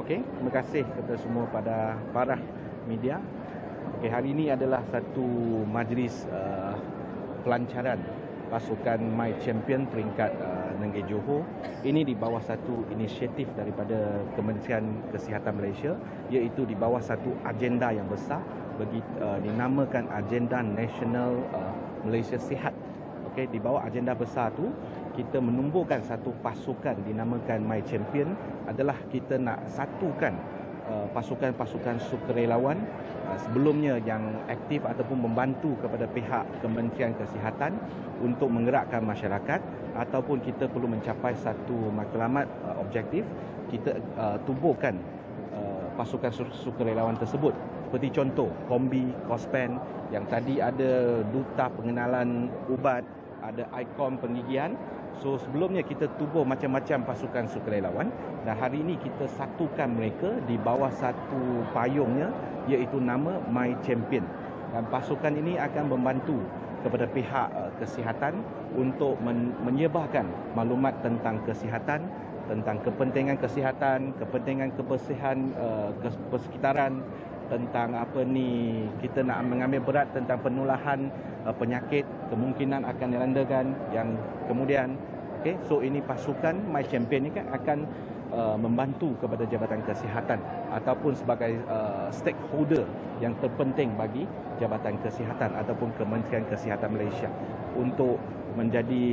Okey, terima kasih kepada semua pada para media. Okey, hari ini adalah satu majlis pelancaran pasukan My Champion peringkat Negeri Johor. Ini di bawah satu inisiatif daripada Kementerian Kesihatan Malaysia, iaitu di bawah satu agenda yang besar dinamakan Agenda Nasional Malaysia Sihat. Okey, di bawah agenda besar tu kita menumbuhkan satu pasukan dinamakan My Champion, adalah kita nak satukan pasukan-pasukan sukarelawan sebelumnya yang aktif ataupun membantu kepada pihak Kementerian Kesihatan untuk menggerakkan masyarakat, ataupun kita perlu mencapai satu matlamat objektif, kita tubuhkan pasukan sukarelawan tersebut. Seperti contoh Kombi, Kospen, yang tadi ada Duta Pengenalan Ubat, ada ICOM Pengigian. So sebelumnya kita tubuh macam-macam pasukan sukarelawan, dan hari ini kita satukan mereka di bawah satu payungnya, iaitu nama My Champion. Dan pasukan ini akan membantu kepada pihak kesihatan untuk menyebarkan maklumat tentang kesihatan, tentang kepentingan kesihatan, kepentingan kebersihan persekitaran, tentang kita nak mengambil berat tentang penularan penyakit kemungkinan akan dilandakan yang kemudian. Okey, so ini pasukan My Champion ni kan akan membantu kepada Jabatan Kesihatan ataupun sebagai stakeholder yang terpenting bagi Jabatan Kesihatan ataupun Kementerian Kesihatan Malaysia untuk menjadi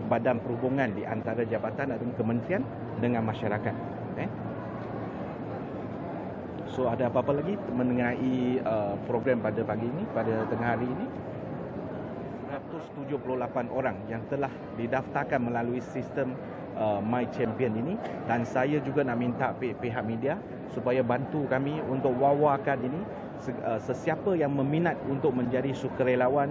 badan perhubungan di antara jabatan ataupun kementerian dengan masyarakat. So ada apa-apa lagi mengenai program pada pagi ini, pada tengah hari ini? 178 orang yang telah didaftarkan melalui sistem My Champion ini, dan saya juga nak minta pihak media supaya bantu kami untuk wawarkan ini. Sesiapa yang meminat untuk menjadi sukarelawan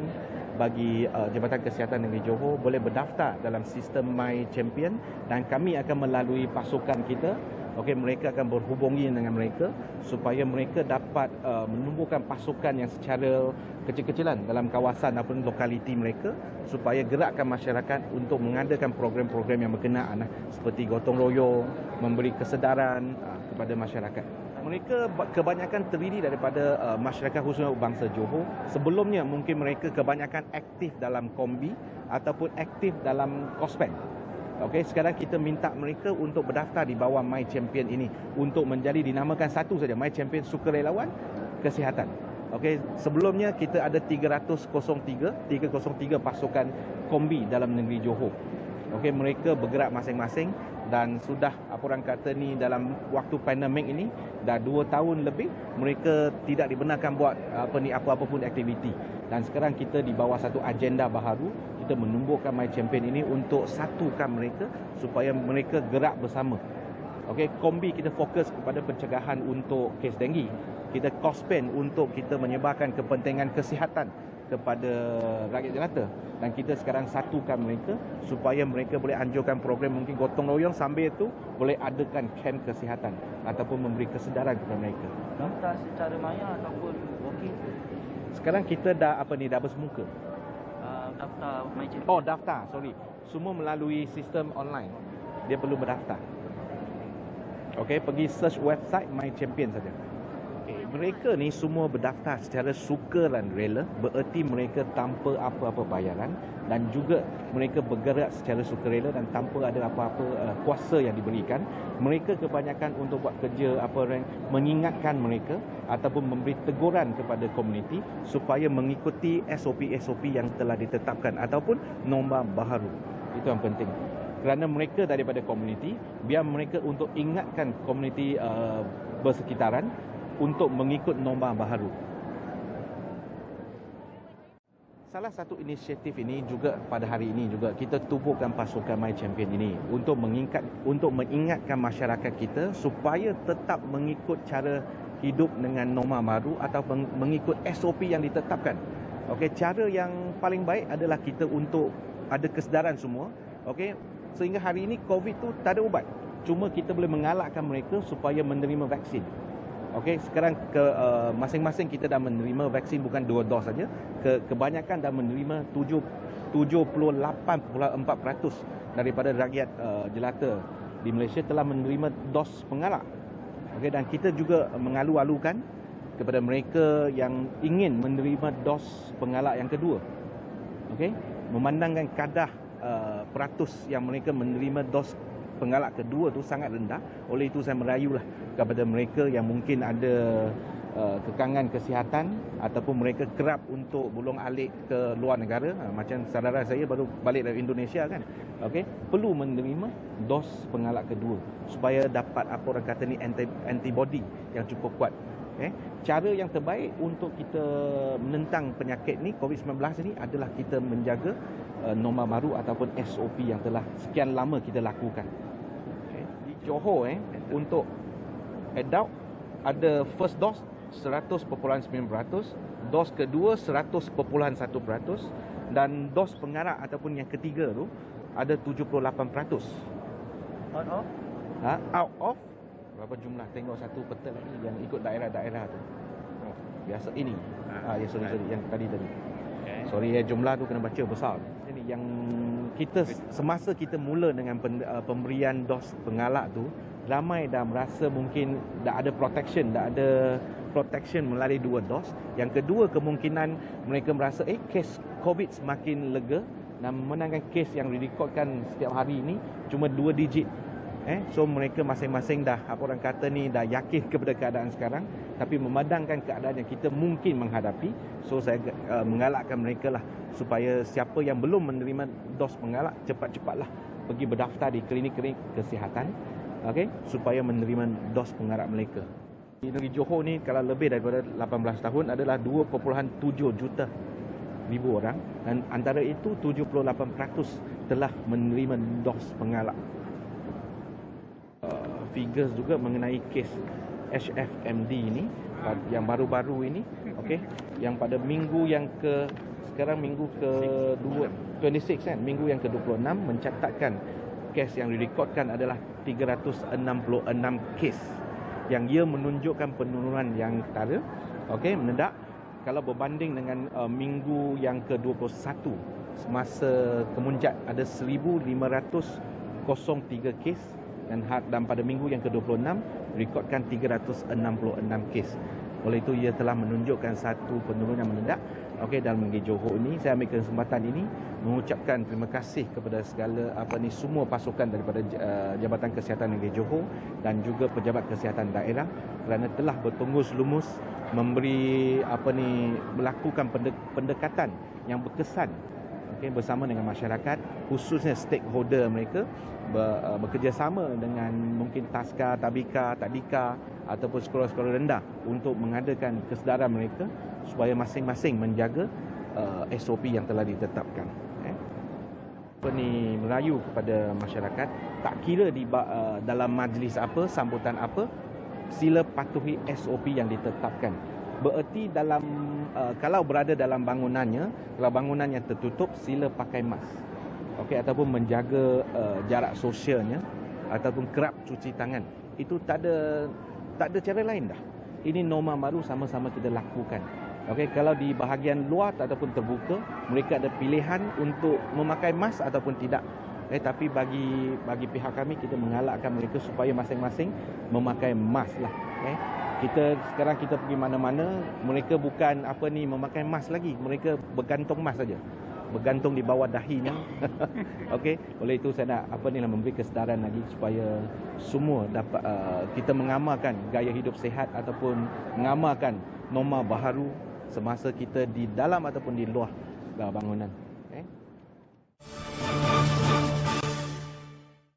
bagi Jabatan Kesihatan Negeri Johor boleh berdaftar dalam sistem My Champion, dan kami akan melalui pasukan kita. Okey, mereka akan berhubungi dengan mereka supaya mereka dapat menumbuhkan pasukan yang secara kecil-kecilan dalam kawasan ataupun lokaliti mereka, supaya gerakkan masyarakat untuk mengadakan program-program yang berkenaan seperti gotong royong, memberi kesedaran kepada masyarakat. Mereka kebanyakan terdiri daripada masyarakat khususnya bangsa Johor. Sebelumnya mungkin mereka kebanyakan aktif dalam Kombi ataupun aktif dalam Kospen. Okey, sekarang kita minta mereka untuk berdaftar di bawah My Champion ini untuk menjadi dinamakan satu saja, My Champion Sukarelawan Kesihatan. Okey, sebelumnya kita ada 303 pasukan Kombi dalam negeri Johor. Okey, mereka bergerak masing-masing, dan sudah apa orang kata ni, dalam waktu pandemik ini dah 2 tahun lebih mereka tidak dibenarkan buat apa-apa pun aktiviti. Dan sekarang kita di bawah satu agenda baharu, kita menumbuhkan My Champion ini untuk satukan mereka supaya mereka gerak bersama. Okey, Kombi kita fokus kepada pencegahan untuk kes denggi. Kita Kospen untuk kita menyebarkan kepentingan kesihatan kepada rakyat jelata, dan kita sekarang satukan mereka supaya mereka boleh anjurkan program mungkin gotong royong, sambil itu boleh adakan camp kesihatan ataupun memberi kesedaran kepada mereka. Daftar secara maya ataupun walk-in? Sekarang kita dah dah bersemuka. Daftar My Champion. Oh, daftar, sorry. Semua melalui sistem online. Dia perlu berdaftar. Okey, pergi search website My Champion saja. Mereka ni semua berdaftar secara sukaran rela, bererti mereka tanpa apa-apa bayaran, dan juga mereka bergerak secara sukarela dan tanpa ada apa-apa kuasa yang diberikan. Mereka kebanyakan untuk buat kerja mengingatkan mereka ataupun memberi teguran kepada komuniti supaya mengikuti SOP-SOP yang telah ditetapkan ataupun norma baharu. Itu yang penting. Kerana mereka daripada komuniti, biar mereka untuk ingatkan komuniti bersekitaran untuk mengikut norma baharu. Salah satu inisiatif ini juga pada hari ini juga kita tubuhkan pasukan My Champion ini untuk mengingatkan masyarakat kita supaya tetap mengikut cara hidup dengan norma baru atau mengikut SOP yang ditetapkan. Okey, cara yang paling baik adalah kita untuk ada kesedaran semua. Okey, sehingga hari ini COVID tu tak ada ubat. Cuma kita boleh mengalakkan mereka supaya menerima vaksin. Okey, sekarang masing-masing kita dah menerima vaksin, bukan 2 dos saja. Kebanyakan dah menerima 78.4% daripada rakyat jelata di Malaysia telah menerima dos pengalak. Okey, dan kita juga mengalu-alukan kepada mereka yang ingin menerima dos pengalak yang kedua. Okey, memandangkan kadar peratus yang mereka menerima dos pengalak kedua tu sangat rendah. Oleh itu saya merayulah kepada mereka yang mungkin ada kekangan kesihatan ataupun mereka kerap untuk bolong alik ke luar negara, macam saudara saya baru balik dari Indonesia kan. Okey, perlu menerima dos pengalak kedua supaya dapat apa orang kata ni antibody yang cukup kuat. Okay. Cara yang terbaik untuk kita menentang penyakit ni COVID-19 ni adalah kita menjaga norma baru ataupun SOP yang telah sekian lama kita lakukan. Okay. Di Johor untuk adult ada first dose 100.9%, dos kedua 100.1%, dan dos pengarak ataupun yang ketiga tu ada 78%. Out of? Out of berapa jumlah, tengok satu peta lagi yang ikut daerah-daerah tu. Biasa ini. Sorry yang tadi. Okay. Sorry jumlah tu kena baca besar. Ini yang kita semasa kita mula dengan pemberian dos pengalak tu, ramai dah merasa mungkin dah ada protection melalui 2 dos. Yang kedua, kemungkinan mereka merasa kes COVID semakin lega dan memandangkan kes yang direkodkan setiap hari ini cuma 2 digit. So mereka masing-masing dah orang kata ni dah yakin kepada keadaan sekarang, tapi memandangkan keadaan yang kita mungkin menghadapi. So saya mengalakkan mereka lah supaya siapa yang belum menerima dos pengalak cepat-cepatlah pergi berdaftar di klinik-klinik kesihatan, okey, supaya menerima dos pengalak mereka. Di negeri Johor ni kalau lebih daripada 18 tahun adalah 2.7 juta ribu orang, dan antara itu 78% telah menerima dos pengalak. Figures juga mengenai kes HFMD ini yang baru-baru ini, okey, yang pada minggu yang sekarang minggu ke-26 kan, minggu yang ke-26 mencatatkan kes yang direkodkan adalah 366 kes, yang ia menunjukkan penurunan yang ketara, okey, menendak kalau berbanding dengan minggu yang ke-21 semasa kemuncak ada 1503 kes, dan pada minggu yang ke-26 rekodkan 366 kes. Oleh itu ia telah menunjukkan satu penurunan menendak. Okey, dalam negeri Johor ini saya ambil kesempatan ini mengucapkan terima kasih kepada segala semua pasukan daripada Jabatan Kesihatan Negeri Johor dan juga pejabat kesihatan daerah kerana telah bertunggus lumus memberi melakukan pendekatan yang berkesan, okey, bersama dengan masyarakat, khususnya stakeholder mereka, bekerjasama dengan mungkin TASKA, Tabika, Tadika ataupun sekolah-sekolah rendah untuk mengadakan kesedaran mereka supaya masing-masing menjaga SOP yang telah ditetapkan. Merayu kepada masyarakat, tak kira dalam majlis apa, sambutan apa, sila patuhi SOP yang ditetapkan. Bererti dalam kalau berada dalam bangunannya, kalau bangunannya tertutup, sila pakai mask, okey, ataupun menjaga jarak sosialnya, ataupun kerap cuci tangan. Itu tak ada cara lain dah. Ini norma baru sama-sama kita lakukan. Okey, kalau di bahagian luar ataupun terbuka, mereka ada pilihan untuk memakai mask ataupun tidak. Tapi bagi pihak kami, kita mengalakkan mereka supaya masing-masing memakai mask lah. Sekarang kita pergi mana-mana, mereka bukan memakai mask lagi, mereka bergantung mask saja, bergantung di bawah dahinya. Okey, oleh itu saya nak memberi kesedaran lagi supaya semua dapat kita mengamalkan gaya hidup sihat ataupun mengamalkan norma baharu semasa kita di dalam ataupun di luar bangunan.